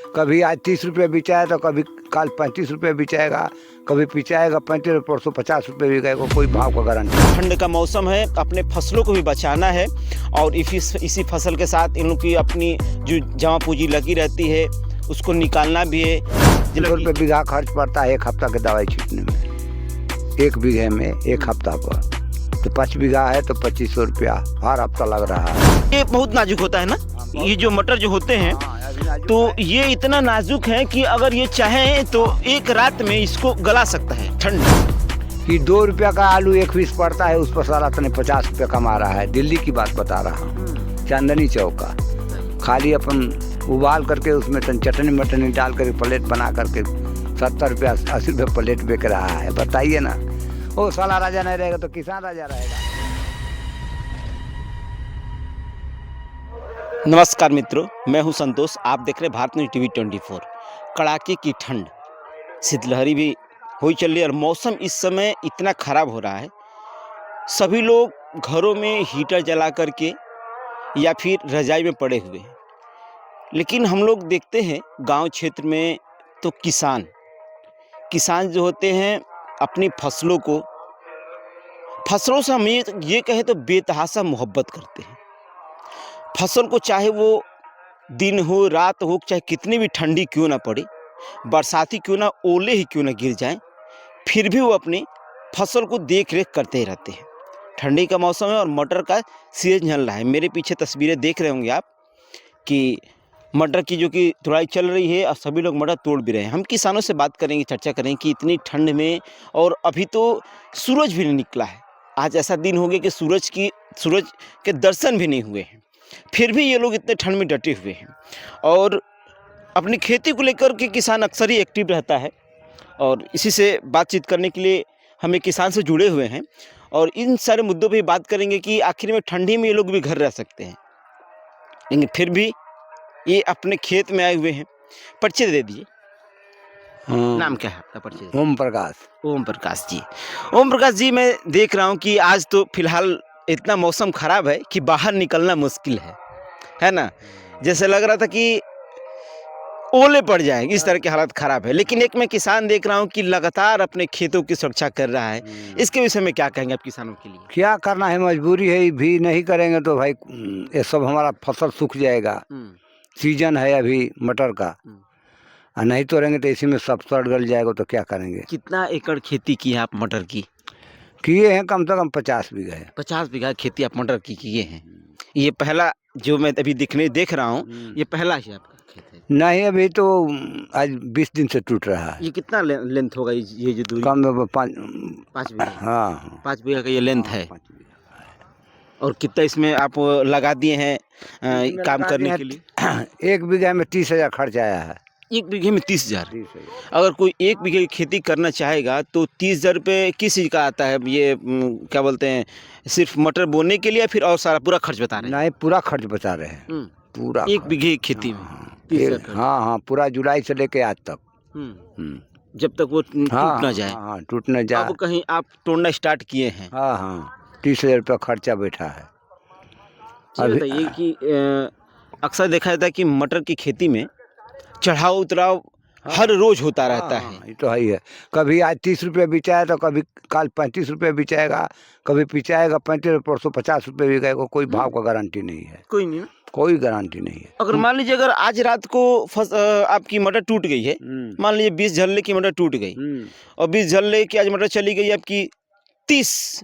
कभी आज 30 रुपये बिचाया तो कभी कल 35 रुपये बिचाएगा, कभी पिचाएगा 35, परसों 50 रुपये बिकेगा, कोई भाव का गारंटी। ठंड का मौसम है, अपने फसलों को भी बचाना है और इसी फसल के साथ इन लोग की अपनी जो जमा पूंजी लगी रहती है उसको निकालना भी है। 100 रुपये बीघा खर्च पड़ता है 1 हफ्ता के दवाई छींटने में, 1 बीघे में 1 हफ्ता पर। तो 5 बीघा है तो 2500 रुपया हर हफ्ता लग रहा है। ये बहुत नाजुक होता है ना, ये जो मटर जो होते हैं तो ये इतना नाजुक है कि अगर ये चाहे तो एक रात में इसको गला सकता है ठंड कि 2 रुपया का आलू 1 पीस पड़ता है, उस पर सारा तने 50 रुपये कमा रहा है। दिल्ली की बात बता रहा हूँ, चांदनी चौक का। खाली अपन उबाल करके उसमें चटनी मटनी डाल करके प्लेट बना करके 70 रुपया 80 रुपये प्लेट बिक रहा है। बताइए ना, वो साला राजा नहीं रहेगा तो किसान राजा रहेगा। नमस्कार मित्रों, मैं हूं संतोष। आप देख रहे हैं भारत न्यूज़ टीवी 24। कड़ाके की ठंड, शीतलहरी भी हुई चल रही है और मौसम इस समय इतना ख़राब हो रहा है, सभी लोग घरों में हीटर जला करके या फिर रजाई में पड़े हुए हैं। लेकिन हम लोग देखते हैं गांव क्षेत्र में तो किसान जो होते हैं अपनी फसलों से हम ये कहें तो बेतहाशा मोहब्बत करते हैं। फसल को चाहे वो दिन हो रात हो, चाहे कितनी भी ठंडी क्यों ना पड़े, बरसाती क्यों ना, ओले ही क्यों ना गिर जाएं, फिर भी वो अपनी फसल को देख रेख करते ही रहते हैं। ठंडी का मौसम है और मटर का सीजन चल रहा है। मेरे पीछे तस्वीरें देख रहे होंगे आप कि मटर की जो कि तुड़ाई चल रही है और सभी लोग मटर तोड़ भी रहे हैं। हम किसानों से बात करेंगे, चर्चा करेंगे कि इतनी ठंड में और अभी तो सूरज भी नहीं निकला है। आज ऐसा दिन हो गया कि सूरज के दर्शन भी नहीं हुए हैं, फिर भी ये लोग इतने ठंड में डटे हुए हैं। और अपनी खेती को लेकर के किसान अक्सर ही एक्टिव रहता है और इसी से बातचीत करने के लिए हम एक किसान से जुड़े हुए हैं और इन सारे मुद्दों पे बात करेंगे कि आखिर में ठंडी में ये लोग भी घर रह सकते हैं, लेकिन फिर भी ये अपने खेत में आए हुए हैं। परिचय दे दीजिए। नाम क्या है आपका? परिचय। ओम प्रकाश। ओम प्रकाश जी। ओम प्रकाश जी, मैं देख रहा हूँ कि आज तो फिलहाल इतना मौसम ख़राब है कि बाहर निकलना मुश्किल है ना। जैसे लग रहा था कि ओले पड़ जाएंगे, इस तरह की हालत ख़राब है। लेकिन एक मैं किसान देख रहा हूँ कि लगातार अपने खेतों की सुरक्षा कर रहा है। इसके विषय में क्या कहेंगे आप किसानों के लिए? क्या करना है, मजबूरी है, भी नहीं करेंगे तो भाई ये सब हमारा फसल सूख जाएगा। सीजन है अभी मटर का, और नहीं तो रहेंगे तो इसी में सब सड़ गल जाएगा तो क्या करेंगे। कितना एकड़ खेती की है आप मटर की? किए हैं कम से कम 50 बीघा है। 50 बीघा खेती आप मटर की किए हैं। ये पहला जो मैं अभी देख रहा हूँ, ये पहला ही आपका खेत है? नहीं, अभी तो आज 20 दिन से टूट रहा है। ये कितना लेंथ होगा ये जो दूरी? कम 5 बीघा। हाँ, 5 बीघा का ये लेंथ है। और कितना इसमें आप लगा दिए हैं काम करने के लिए? 1 बीघा में 30,000 खर्च आया है। 1 बीघे में 30,000? अगर कोई 1 बीघे की खेती करना चाहेगा तो 30,000 रुपये किस चीज़ का आता है? ये क्या बोलते हैं, सिर्फ मटर बोने के लिए फिर और सारा पूरा खर्च बता रहे हैं? नहीं, पूरा खर्च बता रहे हैं, पूरा 1 बीघे की खेती में 30,000? हाँ, पूरा जुलाई से लेके आज तक, जब तक वो टूट ना जाए। हाँ, टूट ना जाए। अब कहीं आप तोड़ना स्टार्ट किए हैं? हाँ, 30,000 रुपया खर्चा बैठा है। बताइए कि अक्सर देखा जाता है कि मटर की खेती में चढ़ाव उतराव हर रोज होता रहता है। ये तो है ही है। कभी आज 30 रुपये बिचाया तो कभी कल 35 रुपये बिचाएगा, कभी पिचाएगा 35, परसों 50 रुपये बिकेगा, कोई भाव का गारंटी नहीं है। कोई नहीं ना? कोई गारंटी नहीं है। अगर मान लीजिए अगर आज रात को आपकी मटर टूट गई है, मान लीजिए 20 झल्ले की मटर टूट गई और 20 झल्ले की आज मटर चली गई आपकी 30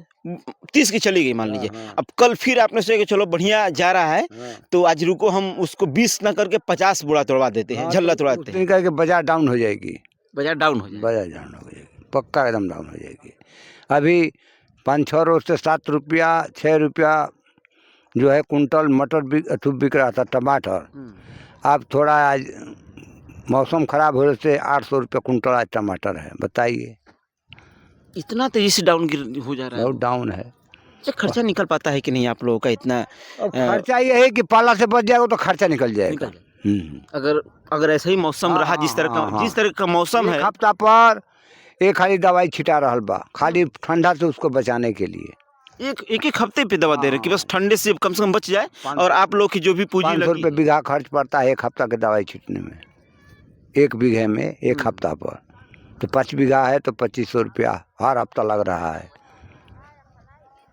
की चली गई मान लीजिए। अब कल फिर आपने सोचा कि चलो बढ़िया जा रहा है तो आज रुको हम उसको 20 ना करके 50 बोरा तोड़वा देते हैं, झल्ला तोड़वा देते हैं। करके बाजार डाउन हो जाएगी। बाजार डाउन हो जाएगी, पक्का एकदम डाउन हो जाएगी। अभी 5-6 रोज से 7 रुपया 6 रुपया जो है कुंटल मटर बिक रहा था, टमाटर। अब थोड़ा आज मौसम खराब होने से 800 रुपये कुंटल आज टमाटर है। बताइए, इतना तेजी से डाउन हो जा रहा है? बहुत डाउन है। खर्चा निकल पाता है कि नहीं आप लोगों का? इतना खर्चा ये है कि पाला से बच जाएगा तो खर्चा निकल जाएगा। अगर ऐसा ही मौसम रहा, जिस तरह का मौसम है, हफ्ता पर एक खाली दवाई छिटा रहा बा, खाली ठंडा से उसको बचाने के लिए। एक हफ्ते पे दवा दे रहे हैं कि बस ठंडे से कम बच जाए। और आप लोग की जो भी पूंजी 500 रुपये बीघा खर्च पड़ता है 1 हफ्ता के दवाई छींटने में। 1 बीघे में 1 हफ्ता पर। तो 5 बीघा है तो 2500 रुपया हर हफ्ता लग रहा है।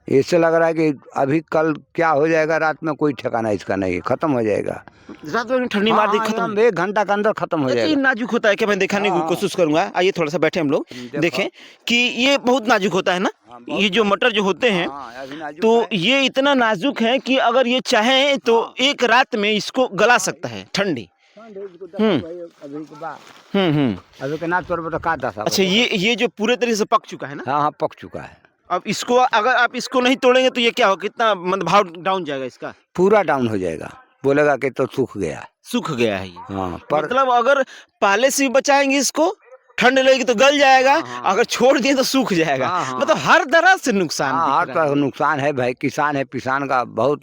इससे लग रहा है कि अभी कल क्या हो जाएगा रात में कोई ठिकाना इसका नहीं है, खत्म हो जाएगा। रात में ठंडी मार दी, हाँ, खत्म। एकदम 1 घंटा के अंदर खत्म हो ये जाएगा। नाजुक होता है क्या? मैं दिखाने की हाँ, कोशिश करूंगा। आइए थोड़ा सा बैठे हम लोग, देखो। देखें कि ये बहुत नाजुक होता है ना। ये जो मटर जो होते हैं, अभी नाजुक तो है। ये इतना नाजुक है कि अगर ये चाहे तो एक रात में इसको गला सकता है ठंडी। अभी के नाच पर का दशा। अच्छा, ये जो पूरे तरीके से पक चुका है ना। हाँ, पक चुका है। अब इसको अगर आप इसको नहीं तोड़ेंगे तो ये क्या हो, कितना मतलब भाव डाउन जाएगा इसका? पूरा डाउन हो जाएगा, बोलेगा कि तो सूख गया। सूख गया है ये। हाँ, पर मतलब अगर पहले से भी बचाएंगे इसको, ठंड लगेगी तो गल जाएगा। अगर छोड़ दिए तो सूख जाएगा। मतलब हर तरह से नुकसान दिख हर रहा तरह है। का नुकसान है भाई। किसान है, किसान का बहुत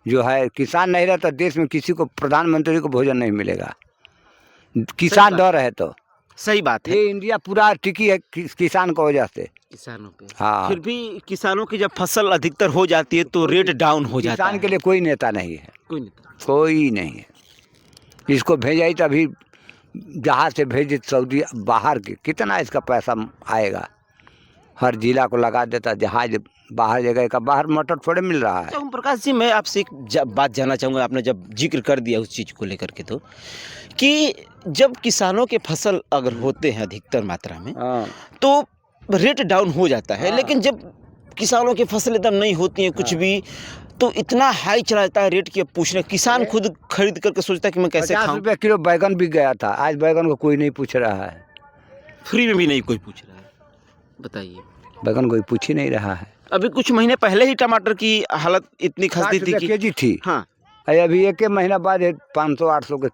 जो है, किसान नहीं रहता देश में किसी को, प्रधानमंत्री को भोजन नहीं मिलेगा। किसान डर है तो सही बात है। ये इंडिया पूरा टिकी है किसान की वजह से। किसानों पे हाँ, फिर भी किसानों की जब फसल अधिकतर हो जाती है तो रेट डाउन हो जाता है। किसान के लिए कोई नेता नहीं है, कोई नहीं। कोई नहीं है। इसको भेजा ही तभी जहाज से भेजे सऊदी बाहर के, कितना इसका पैसा आएगा। हर जिला को लगा देता जहाज बाहर जगह का। बाहर मटर थोड़े मिल रहा है। अच्छा ओम प्रकाश जी, मैं आपसे एक बात जानना चाहूँगा। आपने जब जिक्र कर दिया उस चीज़ को लेकर के, तो कि जब किसानों के फसल अगर होते हैं अधिकतर मात्रा में हाँ, तो रेट डाउन हो जाता है। हाँ। लेकिन जब किसानों की फसल एकदम नहीं होती हैं कुछ भी, तो इतना हाई चला जाता है रेट कि अब पूछने, किसान खुद खरीद करके सोचता है कि मैं कैसे 50 खाऊं। रुपया किलो बैगन बिक गया था, आज बैगन को कोई नहीं पूछ रहा है। फ्री में भी नहीं कोई पूछ रहा है, बताइए। बैगन कोई पूछ ही नहीं रहा है। अभी कुछ महीने पहले ही टमाटर की हालत इतनी 60 खस्ती थी रुपया कि केजी थी। हाँ, अभी 1 महीना बाद 500-800 के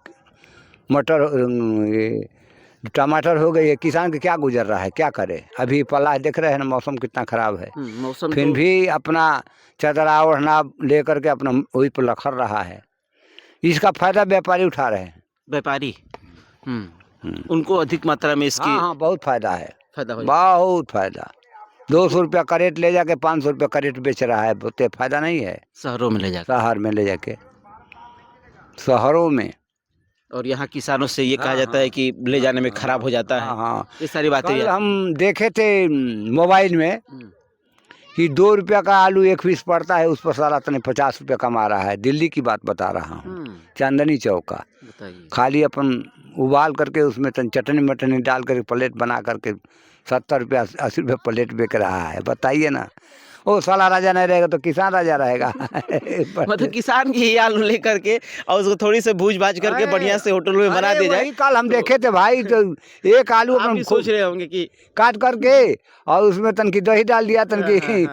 मटर ये टमाटर हो गई है। किसान के क्या गुजर रहा है, क्या करे। अभी पला देख रहे हैं ना, मौसम कितना खराब है। मौसम फिर तो भी अपना चदरा ओढ़ना लेकर के अपना वही पर लखर रहा है। इसका फायदा व्यापारी उठा रहे हैं। व्यापारी उनको अधिक मात्रा में इसकी हाँ, बहुत फायदा है, फायदा हो बहुत फायदा। 200 रुपया करेट ले जाके 500 रुपया करेट बेच रहा है। बोलते फायदा नहीं है। शहरों में ले जाकर, शहर में ले जाके, शहरों में। और यहाँ किसानों से ये कहा जाता है कि ले जाने में खराब हो जाता है। हाँ, ये सारी बातें कल हम देखे थे मोबाइल में कि 2 रुपया का आलू 1 पीस पड़ता है, उस पर साला तने 50 रुपया कमा रहा है। दिल्ली की बात बता रहा हूँ, चांदनी चौक का। बताइए। खाली अपन उबाल करके उसमें चटनी मटनी डाल करके प्लेट बना करके 70 रुपया 80 रुपया प्लेट बिक रहा है। बताइए ना, वो साला राजा नहीं रहेगा तो किसान राजा रहेगा। मतलब किसान की आलू लेकर के और उसको थोड़ी से भूज भाज करके बढ़िया से होटल में बना दे जाए। कल हम देखे थे भाई, तो 1 आलू आप भी सोच रहे होंगे कि काट करके और उसमें तनकी दही डाल दिया, तनकी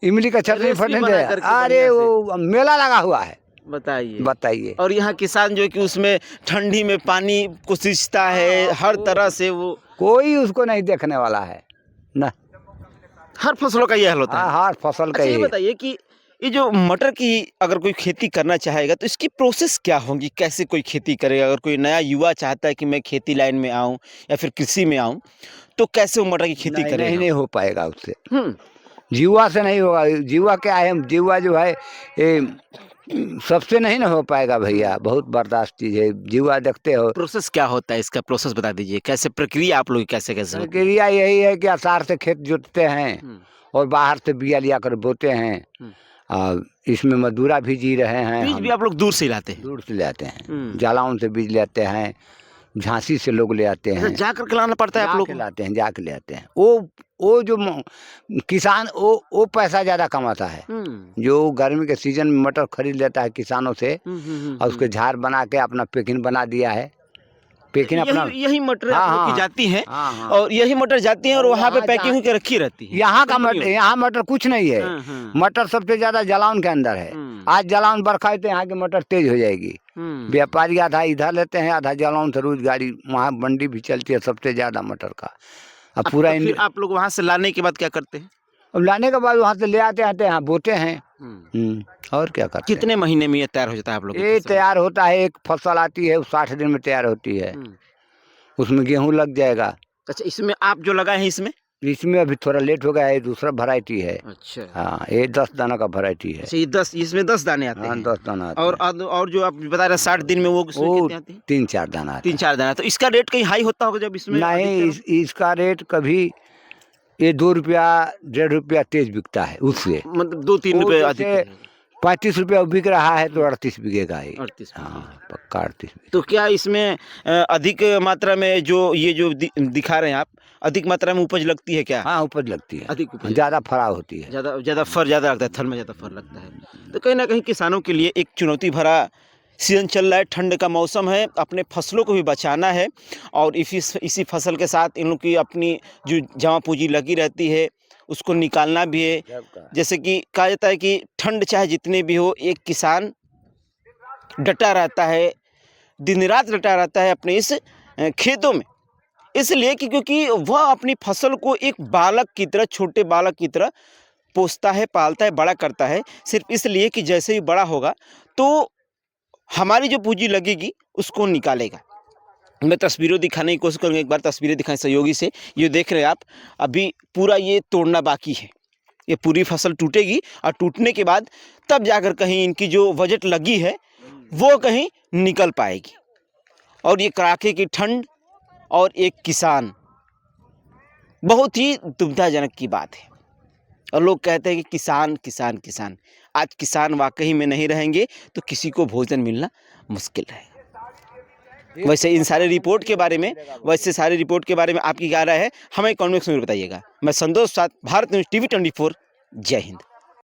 इमली का चटनी रेसिपी फटने बना दिया। करके अरे बढ़िया वो मेला लगा हुआ है। बताइए। और यहाँ किसान जो है कि उसमें ठंडी में पानी को सींचता है, हर तरह से वो कोई उसको नहीं देखने वाला है ना। हर फसलों का ये हाल होता है। हर फसल का अच्छा, ये ही। बताइए कि ये जो मटर की अगर कोई खेती करना चाहेगा तो इसकी प्रोसेस क्या होगी, कैसे कोई खेती करेगा? अगर कोई नया युवा चाहता है कि मैं खेती लाइन में आऊँ या फिर कृषि में आऊँ, तो कैसे वो मटर की खेती करेगा? नहीं हो पाएगा उससे। जीवा से नहीं होगा। जीवा क्या है, जीवा जो है ये सबसे नहीं ना हो पाएगा भैया। बहुत बर्दाश्त चीज है जीवा। देखते हो प्रोसेस क्या होता है इसका, प्रोसेस बता दीजिए। कैसे प्रक्रिया आप लोग कैसे होती है? प्रक्रिया यही है कि आसार से खेत जोतते हैं और बाहर से बिया लिया कर बोते हैं। और इसमें मजदूरा भी जी रहे हैं। बीज भी आप लोग दूर से लाते हैं? दूर से ले आते हैं, जालौन से बीज ले आते हैं, झांसी से लोग ले आते हैं। जा कर लाना पड़ता है आप लोग? लाते हैं, जाके ले आते हैं। वो जो किसान वो पैसा ज़्यादा कमाता है। जो गर्मी के सीजन में मटर खरीद लेता है किसानों से और उसके झाड़ बना के अपना पैकिंग बना दिया है। पैकिंग अपना यही मटर आप लोग की जाती हैं। हाँ। और यही मटर जाती हैं और वहाँ पे पैकिंग होकर रखी रहती है। यहाँ का मटर, यहाँ मटर कुछ नहीं है। मटर सबसे ज्यादा जालौन के अंदर है। आज जालौन बरखा है तो यहाँ की मटर तेज हो जाएगी। व्यापारी आधा इधर लेते हैं, आधा जालौन से रोज गाड़ी वहाँ मंडी भी चलती है सबसे ज्यादा मटर का। अब पूरा फिर आप लोग वहाँ से लाने के बाद क्या करते हैं? अब लाने के बाद वहाँ से ले आते हैं, यहाँ बोते हैं। और क्या करते हैं। कितने महीने में ये तैयार हो जाता है आप लोग? ये तैयार होता है, एक फसल आती है 60 दिन में तैयार होती है। उसमें गेहूं लग जाएगा। अच्छा, इसमें आप जो लगाए हैं इसमें इसमें अभी थोड़ा लेट हो गया है, दूसरा वैरायटी है। अच्छा हाँ, ये 10 दाना का वैरायटी है। अच्छा, ये 10, इसमें 10 दाने आते हाँ, हैं। 10 दाना आते और हैं। और जो आप बता रहे हैं 60 दिन में, वो किसमें वो कितने आते हैं? 3-4 दाना आते 3-4 दाना। तो इसका रेट कहीं हाई होता होगा जब इसमें हैं। नहीं, अधिकतर? इसका रेट कभी ये 2 रुपया 1.5 रुपया तेज बिकता है उससे। मतलब 2-3 वो रुपए जैसे अधिक। 35 रुपया बिक रहा है तो 38 बिकेगा ये। 38 हाँ, पक्का 38 तो क्या इसमें अधिक मात्रा में जो ये जो दिखा रहे हैं आप, अधिक मात्रा में उपज लगती है क्या? हाँ, उपज लगती है, अधिक उपज, ज़्यादा फराव होती है। ज़्यादा ज़्यादा फर ज़्यादा लगता है, थल में ज़्यादा फर लगता है। तो कहीं ना कहीं किसानों के लिए एक चुनौती भरा सीजन चल रहा है, ठंड का मौसम है, अपने फसलों को भी बचाना है और इसी फसल के साथ इन लोग की अपनी जो जमा पूंजी लगी रहती है उसको निकालना भी है। जैसे कि कहा जाता है कि ठंड चाहे जितनी भी हो, एक किसान डटा रहता है, दिन रात डटा रहता है अपने इस खेतों में, इसलिए कि क्योंकि वह अपनी फसल को एक बालक की तरह, छोटे बालक की तरह पोसता है, पालता है, बड़ा करता है, सिर्फ इसलिए कि जैसे ही बड़ा होगा तो हमारी जो पूंजी लगेगी उसको निकालेगा। मैं तस्वीरें दिखाने की कोशिश करूँगा, एक बार तस्वीरें दिखाएं सहयोगी से। ये देख रहे हैं आप, अभी पूरा ये तोड़ना बाकी है, ये पूरी फसल टूटेगी और टूटने के बाद तब जाकर कहीं इनकी जो बजट लगी है वो कहीं निकल पाएगी। और ये कड़ाके की ठंड और एक किसान, बहुत ही दुविधाजनक की बात है। और लोग कहते हैं कि किसान किसान किसान, आज किसान वाकई में नहीं रहेंगे तो किसी को भोजन मिलना मुश्किल है। वैसे इन सारे रिपोर्ट के बारे में आपकी क्या राय है, हमें कमेंट में बताइएगा। मैं संतोष साथ, भारत न्यूज़ TV 24, जय हिंद।